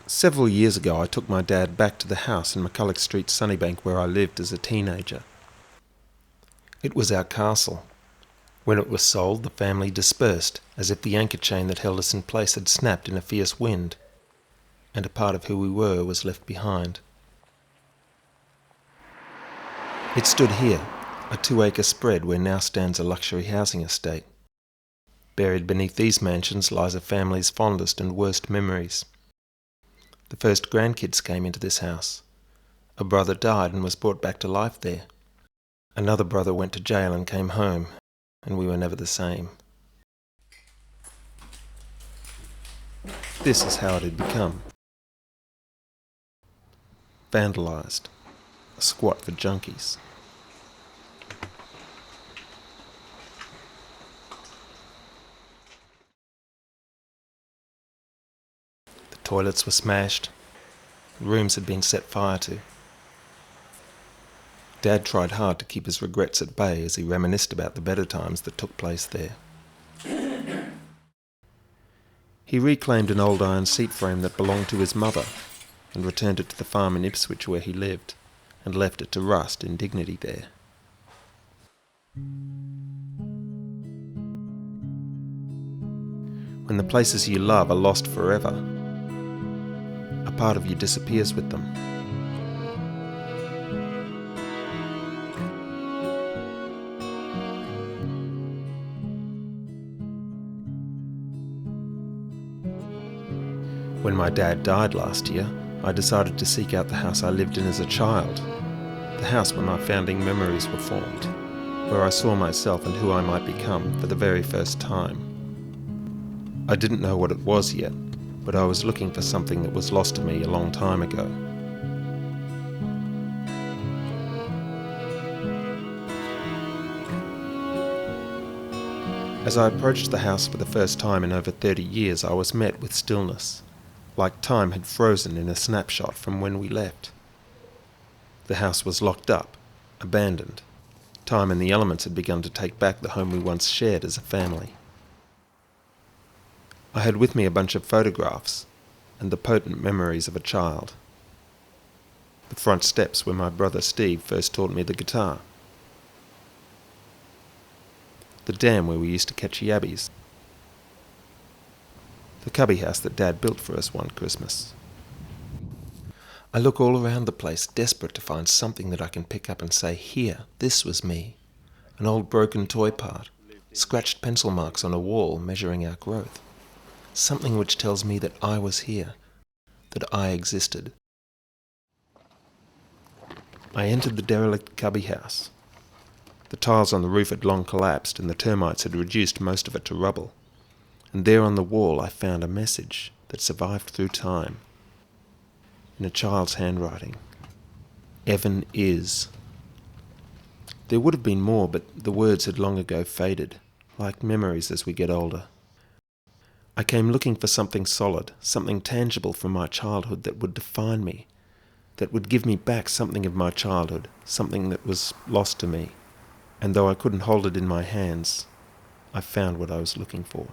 Several years ago I took my dad back to the house in McCulloch Street, Sunnybank, where I lived as a teenager. It was our castle. When it was sold, the family dispersed, as if the anchor chain that held us in place had snapped in a fierce wind, and a part of who we were was left behind. It stood here, a 2-acre spread where now stands a luxury housing estate. Buried beneath these mansions lies a family's fondest and worst memories. The first grandkids came into this house. A brother died and was brought back to life there. Another brother went to jail and came home, and we were never the same. This is how it had become. Vandalised. A squat for junkies. The toilets were smashed. The rooms had been set fire to. Dad tried hard to keep his regrets at bay as he reminisced about the better times that took place there. He reclaimed an old iron seat frame that belonged to his mother and returned it to the farm in Ipswich where he lived, and left it to rust in dignity there. When the places you love are lost forever, a part of you disappears with them. When my dad died last year, I decided to seek out the house I lived in as a child, the house where my founding memories were formed, where I saw myself and who I might become for the very first time. I didn't know what it was yet, but I was looking for something that was lost to me a long time ago. As I approached the house for the first time in over 30 years, I was met with stillness, like time had frozen in a snapshot from when we left. The house was locked up, abandoned. Time and the elements had begun to take back the home we once shared as a family. I had with me a bunch of photographs and the potent memories of a child. The front steps where my brother Steve first taught me the guitar. The dam where we used to catch yabbies. The cubby house that Dad built for us one Christmas. I look all around the place, desperate to find something that I can pick up and say, here, this was me. An old broken toy part, scratched pencil marks on a wall measuring our growth. Something which tells me that I was here, that I existed. I entered the derelict cubby house. The tiles on the roof had long collapsed and the termites had reduced most of it to rubble. And there on the wall I found a message that survived through time, in a child's handwriting. Evan is. There would have been more, but the words had long ago faded, like memories as we get older. I came looking for something solid, something tangible from my childhood that would define me, that would give me back something of my childhood, something that was lost to me. And though I couldn't hold it in my hands, I found what I was looking for.